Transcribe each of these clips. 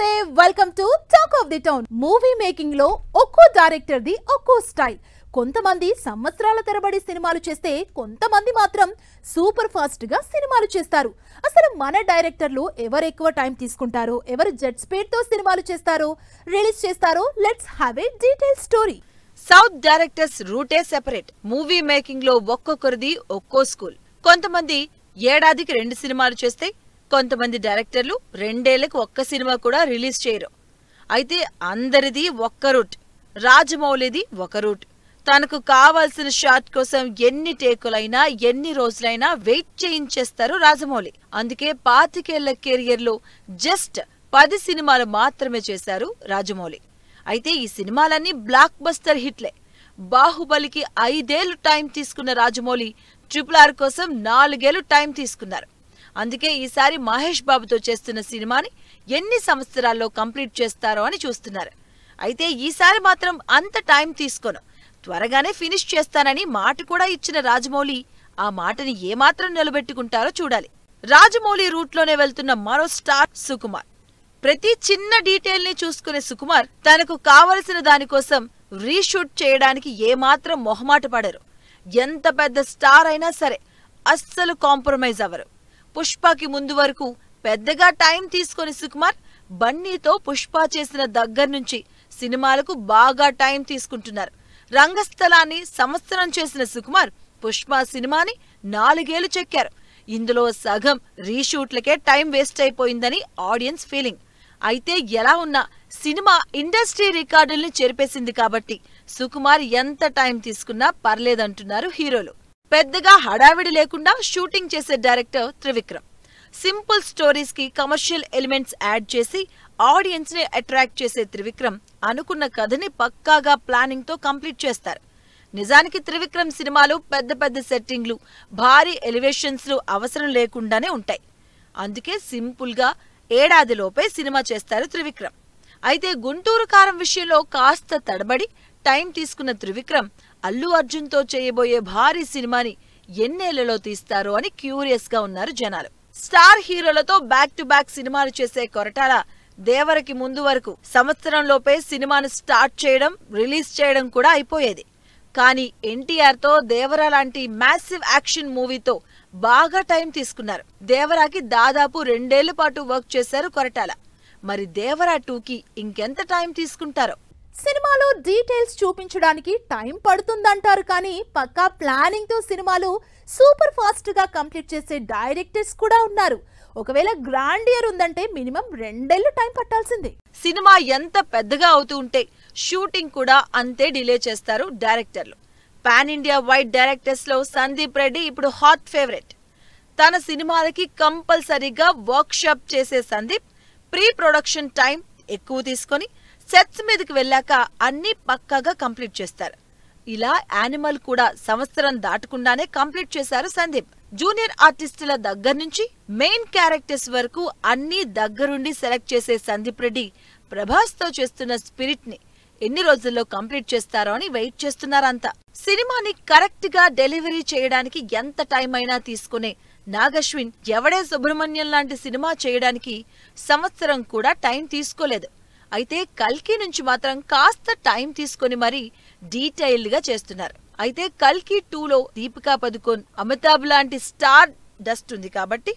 నమస్తే welcome to talk of the town. Movie making లో ఒక్కో డైరెక్టర్ ది ఒక్కో స్టైల్. కొంతమంది సంవత్సరాల తరబడి సినిమాలు చేస్తే కొంతమంది మాత్రం సూపర్ ఫాస్ట్ గా సినిమాలు చేస్తారు. అసలు మన డైరెక్టర్లు ఎవరు ఎక్కువ టైం తీసుకుంటారో, ఎవరు జెట్ స్పీడ్ తో సినిమాలు చేస్తారో, రిలీజ్ చేస్తారో, let's have a detail story. South directors రూటే సెపరేట్. మూవీ మేకింగ్ లో ఒక్కొక్కరిది ఒక్కో స్కూల్. కొంతమంది ఏడాదికి 2 సినిమాలు చేస్తే, కొంతమంది డైరెక్టర్లు 2 ఏళ్లకు ఒక్క సినిమా కూడా రిలీజ్ చేయరు. అయితే అందరిది ఒక్క రూట్. రాజమౌళిది ఒక రూట్. తనకు కావాల్సిన షాట్ కోసం ఎన్ని టేకులైనా ఎన్ని రోజులైనా వెయిట్ చేయించేస్తారు రాజమౌళి. అందుకే 25 ఏళ్ల కెరియర్ లో జస్ట్ 10 సినిమాలు మాత్రమే చేశారు రాజమౌళి. అయితే ఈ సినిమాలన్నీ బ్లాక్ బస్టర్ హిట్లే. బాహుబలికి 5 ఏళ్లు టైం తీసుకున్న రాజమౌళి RRR కోసం 4 ఏళ్లు టైం తీసుకున్నారు. అందుకే ఈసారి మహేష్ బాబుతో చేస్తున్న సినిమాని ఎన్ని సంవత్సరాల్లో కంప్లీట్ చేస్తారో అని చూస్తున్నారు. అయితే ఈసారి మాత్రం అంత టైం తీసుకోను, త్వరగానే ఫినిష్ చేస్తానని మాట కూడా ఇచ్చిన రాజమౌళి ఆ మాటని ఏమాత్రం నిలబెట్టుకుంటారో చూడాలి. రాజమౌళి రూట్లోనే వెళ్తున్న మరో స్టార్ సుకుమార్. ప్రతి చిన్న డీటెయిల్ ని చూసుకునే సుకుమార్ తనకు కావలసిన దానికోసం రీషూట్ చేయడానికి ఏమాత్రం మొహమాట పడరు. ఎంత పెద్ద స్టార్ అయినా సరే అస్సలు కాంప్రమైజ్ అవ్వరు. పుష్పకి ముందు వరకు పెద్దగా టైం తీసుకుని సుకుమార్ బన్నీతో పుష్ప చేసిన దగ్గర్నుంచి సినిమాలకు బాగా టైం తీసుకుంటున్నారు. రంగస్థలాన్ని సంవత్సరం చేసిన సుకుమార్ పుష్ప సినిమాని 4 ఏళ్లు చెక్కారు. ఇందులో సగం రీషూట్లకే టైం వేస్ట్ అయిపోయిందని ఆడియన్స్ ఫీలింగ్. అయితే ఎలా ఉన్నా సినిమా ఇండస్ట్రీ రికార్డుల్ని చెరిపేసింది కాబట్టి సుకుమార్ ఎంత టైం తీసుకున్నా పర్లేదంటున్నారు హీరోలు. పెద్దగా హడావిడి లేకుండా షూటింగ్ చేసే డైరెక్టర్ త్రివిక్రమ్. సింపుల్ స్టోరీస్ కి కమర్షియల్ ఎలిమెంట్స్ యాడ్ చేసి ఆడియన్స్ ని అట్రాక్ట్ చేసే త్రివిక్రమ్ అనుకున్న కథని పక్కాగా ప్లానింగ్ తో కంప్లీట్ చేస్తారు. నిజానికి త్రివిక్రమ్ సినిమాలు పెద్ద పెద్ద సెట్టింగ్లు, భారీ ఎలివేషన్స్ అవసరం లేకుండానే ఉంటాయి. అందుకే సింపుల్ గా ఏడాదిలోపే సినిమా చేస్తారు త్రివిక్రమ్. అయితే గుంటూరు కారం విషయంలో కాస్త తడబడి టైం తీసుకున్న త్రివిక్రమ్ అల్లు అర్జున్ తో చేయబోయే భారీ సినిమాని ఎన్నేళ్లలో తీస్తారో అని క్యూరియస్ గా ఉన్నారు జనాలు. స్టార్ హీరోలతో బ్యాక్ టు బ్యాక్ సినిమాలు చేసే కొరటాల దేవరకి ముందు వరకు సంవత్సరంలోపే సినిమాను స్టార్ట్ చేయడం, రిలీజ్ చేయడం కూడా అయిపోయేది. కానీ ఎన్టీఆర్ తో దేవర లాంటి మ్యాసివ్ యాక్షన్ మూవీతో బాగా టైం తీసుకున్నారు. దేవరాకి దాదాపు 2 ఏళ్ల పాటు వర్క్ చేశారు కొరటాల. మరి దేవరా 2కి ఇంకెంత టైం తీసుకుంటారో. సినిమాలో డీటెయిల్స్ చూపించడానికి టైం పడుతుందంటారు, కానీ పక్కా ప్లానింగ్ తో సినిమాలు సూపర్ ఫాస్ట్ గా కంప్లీట్ చేసే డైరెక్టర్స్ కూడా ఉన్నారు. ఒకవేళ గ్రాండియర్ ఉందంటే మినిమం 2 ఏళ్లు టైం పట్టాల్సిందే. సినిమా ఎంత పెద్దగా అవుతూ ఉంటే షూటింగ్ కూడా అంతే డిలే చేస్తారు డైరెక్టర్లు. పాన్ ఇండియా వైడ్ డైరెక్టర్స్ లో సందీప్ రెడ్డి ఇప్పుడు హాట్ ఫేవరెట్. తన సినిమాలకి కంపల్సరీగా వర్క్ షాప్ చేసే సందీప్ ప్రీ ప్రొడక్షన్ టైం ఎక్కువ తీసుకొని సెట్స్ మీదకి వెళ్ళాక అన్ని పక్కాగా కంప్లీట్ చేస్తారు. ఇలా యానిమల్ కూడా సంవత్సరం దాటకుండానే కంప్లీట్ చేశారు సందీప్. జూనియర్ ఆర్టిస్టుల దగ్గర నుంచి మెయిన్ క్యారెక్టర్స్ వరకు అన్ని దగ్గరుండి సెలెక్ట్ చేసే సందీప్ రెడ్డి ప్రభాస్ తో చేస్తున్న స్పిరిట్ ని ఎన్ని రోజుల్లో కంప్లీట్ చేస్తారో అని వెయిట్ చేస్తున్నారంతా. సినిమాని కరెక్ట్ గా డెలివరీ చేయడానికి ఎంత టైం అయినా తీసుకునే నాగశ్విన్ ఎవడే సుబ్రహ్మణ్యం లాంటి సినిమా చేయడానికి సంవత్సరం కూడా టైం తీసుకోలేదు. అయితే కల్కి నుంచి మాత్రం కాస్త టైం తీసుకుని మరీ డీటెయిల్డ్ గా చేస్తున్నారు. అయితే కల్కి 2లో దీపికా పదుకోన్, అమితాబ్ లాంటి స్టార్ డస్ట్ ఉంది కాబట్టి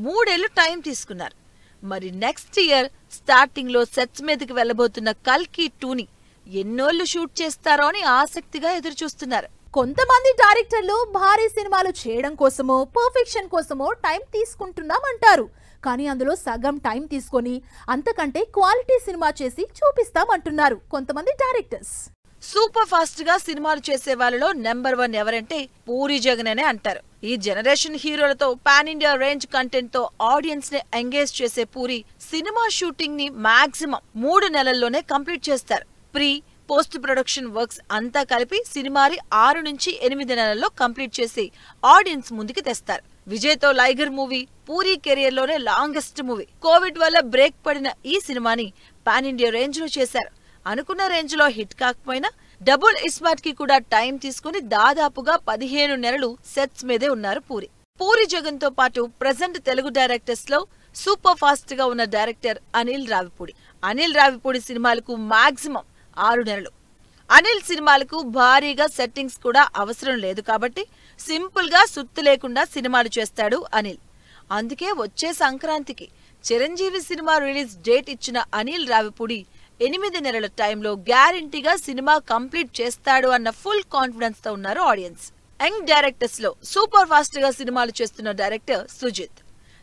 3 ఏళ్లు టైం తీసుకున్నారు. మరి నెక్స్ట్ ఇయర్ స్టార్టింగ్ లో సెట్స్ మీదకి వెళ్లబోతున్న కల్కి 2ని ఎన్నోళ్లు షూట్ చేస్తారో అని ఆసక్తిగా ఎదురుచూస్తున్నారు. కొంతమంది డైరెక్టర్లు భారీ సినిమాలు చేయడం కోసమో, పర్ఫెక్షన్ కోసమో టైం తీసుకుంటున్నామంటారు. కానీ అందులో సగం టైం తీసుకొని అంతకంటే క్వాలిటీ సినిమా చేసి చూపిస్తామంటున్నారు కొంతమంది డైరెక్టర్స్. సూపర్ ఫాస్ట్ గా సినిమాలు చేసే వాళ్ళలో నెంబర్ 1 ఎవరంటే పూరి జగన్ అనే అంటారు. ఈ జనరేషన్ హీరోలతో పాన్ ఇండియా రేంజ్ కంటెంట్ తో ఆడియన్స్ ని ఎంగేజ్ చేసే పూరి సినిమా షూటింగ్ ని మాక్సిమం 3 నెలల్లోనే కంప్లీట్ చేస్తారు. ప్రీ పోస్ట్ ప్రొడక్షన్ వర్క్స్ అంతా కలిపి సినిమాని 6 నుంచి 8 నెలల్లో కంప్లీట్ చేసి ఆడియన్స్ ముందుకి తెస్తారు. విజయ్ తో లైగర్ మూవీ పూరి కెరియర్ లోనే లాంగెస్ట్ మూవీ. కోవిడ్ వల్ల బ్రేక్ పడిన ఈ సినిమాని పాన్ ఇండియా రేంజ్ లో చేశారు. అనుకున్న రేంజ్ లో హిట్ కాకపోయినా డబుల్ ఇస్మార్ట్ కి కూడా టైం తీసుకుని దాదాపుగా 15 నెలలు సెట్స్ మీదే ఉన్నారు పూరి. పూరి జగన్ తో పాటు ప్రెజెంట్ తెలుగు డైరెక్టర్స్ లో సూపర్ ఫాస్ట్ గా ఉన్న డైరెక్టర్ అనిల్ రావిపూడి. అనిల్ రావిపూడి సినిమాలకు మాక్సిమం 6 నెలలు. అనిల్ సినిమాలకు భారీగా సెట్టింగ్స్ కూడా అవసరం లేదు కాబట్టి సింపుల్ గా సుత్తు లేకుండా సినిమాలు చేస్తాడు అనిల్. అందుకే వచ్చే సంక్రాంతికి చిరంజీవి సినిమా రిలీజ్ డేట్ ఇచ్చిన అనిల్ రావిపూడి 8 నెలల టైంలో గ్యారంటీగా సినిమా కంప్లీట్ చేస్తాడు అన్న ఫుల్ కాన్ఫిడెన్స్ తో ఉన్నారు ఆడియన్స్. యంగ్ డైరెక్టర్స్ లో సూపర్ ఫాస్ట్ గా సినిమాలు చేస్తున్న డైరెక్టర్ సుజిత్.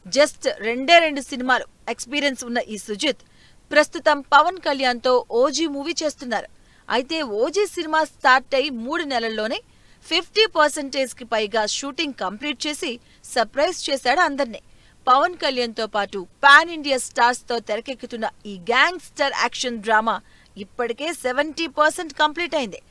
జస్ట్ 2 సినిమాలు ఎక్స్పీరియన్స్ ఉన్న ఈ సుజిత్ ప్రస్తుతం పవన్ కళ్యాణ్ తో ఓజీ మూవీ చేస్తున్నారు. అయితే ఓజీ సినిమా స్టార్ట్ అయి 3 నెలల్లోనే 50% కి పైగా షూటింగ్ కంప్లీట్ చేసి సర్ప్రైజ్ చేశాడు అందర్నీ. పవన్ కళ్యాణ్ తో పాటు పాన్ ఇండియా స్టార్స్ తో తెరకెక్కుతున్న ఈ గ్యాంగ్స్టర్ యాక్షన్ డ్రామా ఇప్పటికే 70% కంప్లీట్ అయింది.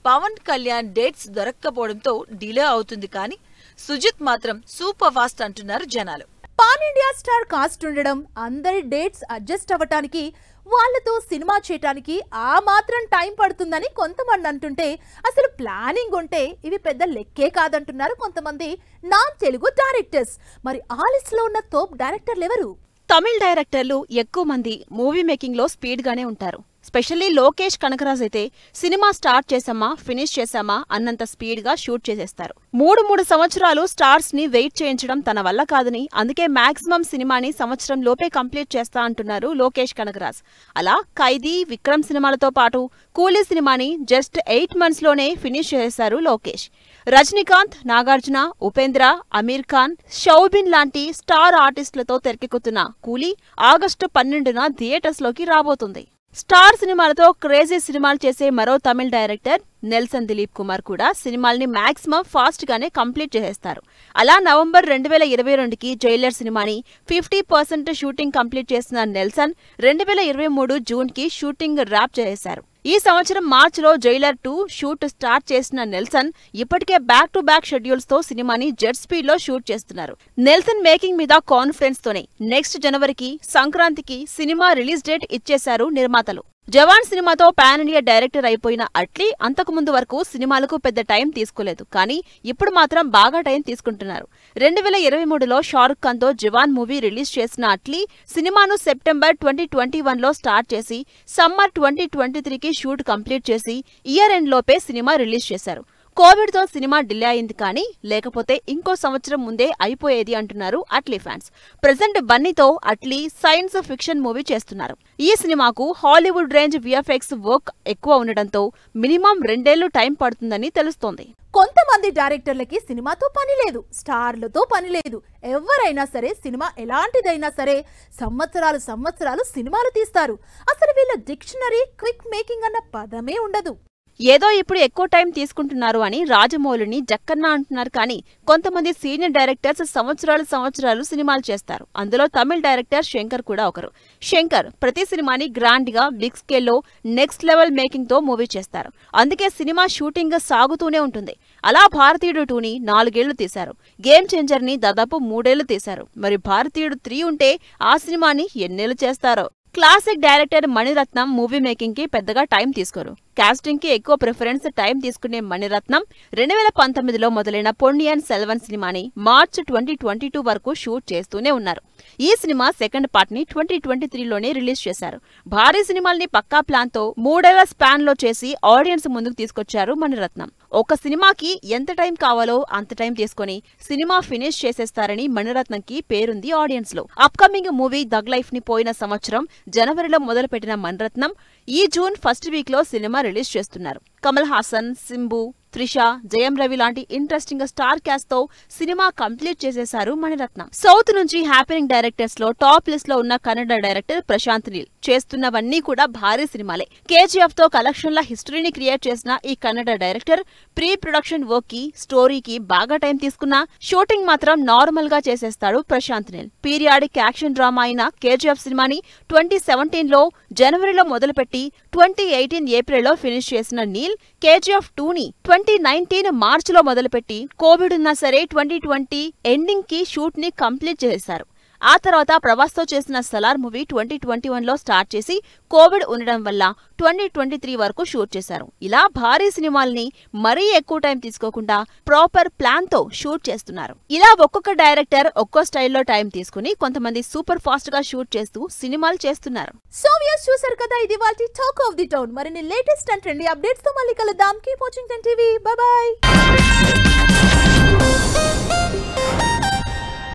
పవన్ కళ్యాణ్ డేట్స్ దొరక్కపోవడంతో డిలే అవుతుంది కానీ సుజిత్ మాత్రం సూపర్ ఫాస్ట్ అంటున్నారు జనాలు. పాన్ ఇండియా స్టార్ కాస్ట్ ఉండడం, అందరి డేట్స్ అడ్జస్ట్ అవ్వటానికి, వాళ్లతో సినిమా చేయటానికి ఆ మాత్రం టైం పడుతుందని కొంతమంది అంటుంటే అసలు ప్లానింగ్ ఉంటే ఇవి పెద్ద లెక్కే కాదంటున్నారు కొంతమంది నాన్ తెలుగు డైరెక్టర్స్. మరి ఆ లిస్ట్ లో ఉన్న టాప్ డైరెక్టర్లు ఎవరు? తమిళ డైరెక్టర్లు ఎక్కువ మంది మూవీ మేకింగ్ లో స్పీడ్ గానే ఉంటారు. స్పెషల్లీ లోకేష్ కనకరాజ్ అయితే సినిమా స్టార్ట్ చేసామా ఫినిష్ చేసామా అన్నంత స్పీడ్ గా షూట్ చేసేస్తారు. 3 సంవత్సరాలు స్టార్స్ ని వెయిట్ చేయించడం తన వల్ల కాదని, అందుకే మాక్సిమం సినిమాని సంవత్సరం లోపే కంప్లీట్ చేస్తా అంటున్నారు లోకేష్ కనకరాజ్. అలా ఖైదీ, విక్రమ్ సినిమాలతో పాటు కూలీ సినిమాని జస్ట్ 8 months లోనే ఫినిష్ చేశారు లోకేష్. రజనీకాంత్, నాగార్జున, ఉపేంద్ర, అమీర్ ఖాన్, షౌబిన్ లాంటి స్టార్ ఆర్టిస్టులతో తెరకెక్కుతున్న కూలీ ఆగస్టు 12న థియేటర్స్ లోకి రాబోతుంది. స్టార్ సినిమాలతో క్రేజీ సినిమాలు చేసే మరో తమిళ డైరెక్టర్ నెల్సన్ దిలీప్ కుమార్ కూడా సినిమాల్ని మాక్సిమం ఫాస్ట్ గానే కంప్లీట్ చేసేస్తారు. అలా నవంబర్ 2022కి జైలర్ సినిమాని 50% షూటింగ్ కంప్లీట్ చేసిన నెల్సన్ 2023 జూన్కి షూటింగ్ ర్యాప్ చేసేశారు. ఈ సంవత్సరం మార్చిలో జైలర్ 2 షూట్ స్టార్ట్ చేసిన నెల్సన్ ఇప్పటికే బ్యాక్ టు బ్యాక్ షెడ్యూల్స్ తో సినిమాని జెట్ స్పీడ్ లో షూట్ చేస్తున్నారు. నెల్సన్ మేకింగ్ మీద కాన్ఫిడెన్స్ తోనే నెక్స్ట్ జనవరికి సంక్రాంతికి సినిమా రిలీజ్ డేట్ ఇచ్చేశారు నిర్మాతలు. జవాన్ సినిమాతో పాన్ ఇండియా డైరెక్టర్ అయిపోయిన అట్లీ అంతకుముందు వరకు సినిమాలకు పెద్ద టైం తీసుకోలేదు, కానీ ఇప్పుడు మాత్రం బాగా టైం తీసుకుంటున్నారు. 2023లో షారుఖ్ ఖాన్ తో జవాన్ మూవీ రిలీజ్ చేసిన అట్లీ సినిమాను సెప్టెంబర్ 2021లో స్టార్ట్ చేసి సమ్మర్ 2023కి షూట్ కంప్లీట్ చేసి ఇయర్ ఎండ్ లోపే సినిమా రిలీజ్ చేశారు. కోవిడ్ తో సినిమా డిలే అయింది కానీ లేకపోతే ఇంకో సంవత్సరం ముందే అయిపోయేది అంటున్నారు అట్లీ ఫ్యాన్స్. ప్రెజెంట్ బన్నీతో అట్లీ సైన్స్ ఫిక్షన్ మూవీ చేస్తున్నారు. ఈ సినిమాకు హాలీవుడ్ రేంజ్ విఎఫ్ఎక్స్ వర్క్ ఎక్కువ ఉండడంతో మినిమం 2 ఏళ్లు టైం పడుతుందని తెలుస్తోంది. కొంతమంది డైరెక్టర్లకి సినిమాతో పని లేదు, స్టార్లతో పని లేదు. ఎవరైనా సరే సినిమా ఎలాంటిదైనా సరే సంవత్సరాలు సినిమాలు తీస్తారు. అసలు వీళ్ళ డిక్షనరీ క్విక్ మేకింగ్ అన్న పదమే ఉండదు. ఏదో ఇప్పుడు ఎక్కువ టైం తీసుకుంటున్నారు అని రాజమౌళిని జక్కన్న అంటున్నారు కానీ కొంతమంది సీనియర్ డైరెక్టర్స్ సంవత్సరాలు సినిమాలు చేస్తారు. అందులో తమిళ డైరెక్టర్ శంకర్ కూడా ఒకరు. శంకర్ ప్రతి సినిమాని గ్రాండ్ గా బిగ్ స్కేల్లో నెక్స్ట్ లెవెల్ మేకింగ్ తో మూవీ చేస్తారు. అందుకే సినిమా షూటింగ్ సాగుతూనే ఉంటుంది. అలా భారతీయుడు 2ని 4 ఏళ్లు తీశారు. గేమ్ చేంజర్ ని దాదాపు 3 ఏళ్లు తీశారు. మరి భారతీయుడు 3 ఉంటే ఆ సినిమాని ఎన్నేళ్లు చేస్తారో. Classic director Mani Ratnam movie making కి పెద్దగా టైం తీసుకోరు. కాస్టింగ్ కి ఎక్కువ ప్రిఫరెన్స్ టైం తీసుకునే మణిరత్నం 2019లో మొదలైన పొన్నియిన్ సెల్వన్ సినిమాని మార్చ్ 2022 వరకు షూట్ చేస్తూనే ఉన్నారు. ఈ సినిమా సెకండ్ పార్ట్ ని 2023లోనే రిలీజ్ చేశారు. భారీ సినిమాల్ని పక్కా ప్లాన్ తో 3 ఏళ్ల స్పాన్ లో చేసి ఆడియన్స్ ముందుకు తీసుకొచ్చారు మణిరత్నం. ఒక సినిమాకి ఎంత టైం కావాలో అంత టైం తీసుకుని సినిమా ఫినిష్ చేసేస్తారని మణిరత్నంకి పేరుంది ఆడియన్స్ లో. అప్కమింగ్ మూవీ దగ్ లైఫ్ ని పోయిన సంవత్సరం జనవరిలో మొదలుపెట్టిన మణిరత్నం ఈ జూన్ ఫస్ట్ వీక్ లో సినిమా రిలీజ్ చేస్తున్నారు. కమల్ హాసన్, సింబు, త్రిష, జయం రవి లాంటి ఇంట్రెస్టింగ్ స్టార్ క్యాస్ట్ తో సినిమా కంప్లీట్ చేసేశారు మణిరత్నం. సౌత్ నుంచి హ్యాపెనింగ్ డైరెక్టర్స్ లో టాప్ లిస్ట్ లో ఉన్న కన్నడ డైరెక్టర్ ప్రశాంత్ నీల్. చేస్తున్నవన్నీ కూడా భారీ సినిమాలే. కేజీఎఫ్ తో కలెక్షన్ల హిస్టరీని క్రియేట్ చేసిన ఈ Kannada director pre production work కి, స్టోరీకి బాగా టైం తీసుకున్నా షూటింగ్ మాత్రం నార్మల్ గా చేసేస్తాడు Prashanth Neel. Periodic action drama అయిన కేజీఎఫ్ సినిమాని 2017లో జనవరిలో మొదలుపెట్టి 2018 ఏప్రిల్లో ఫినిష్ చేసిన నీల్ కేజీఎఫ్ 2ని 2019 మార్చిలో మొదలుపెట్టి కోవిడ్ ఉన్నా సరే 2020 ఎండింగ్ కి షూట్ ని కంప్లీట్ చేశారు. ఆ తర్వాత ప్రభాస్తో చేసిన సలార్ మూవీ 2021లో స్టార్ట్ చేసి కోవిడ్ ఉండడం వల్ల 2023 వరకు షూట్ చేశారు. ఇలా భారీ సినిమాల్ని మరీ ఎక్కువ టైం తీసుకోకుండా ప్రాపర్ ప్లాన్ తో షూట్ చేస్తున్నారు. ఇలా ఒక్కొక్క డైరెక్టర్ ఒక్కో స్టైల్లో టైం తీసుకుని కొంతమంది సూపర్ ఫాస్ట్ గా షూట్ చేస్తూ సినిమాలు చేస్తున్నారు. సో వ్యూయర్స్ చూసారు కదా, ఇది వాటి టాక్ ఆఫ్ ది టౌన్. మరిన్ని లేటెస్ట్ అండ్ ట్రెండీ అప్డేట్స్ తో మళ్ళీ కలుద్దాం. Keep watching 10 TV. By by.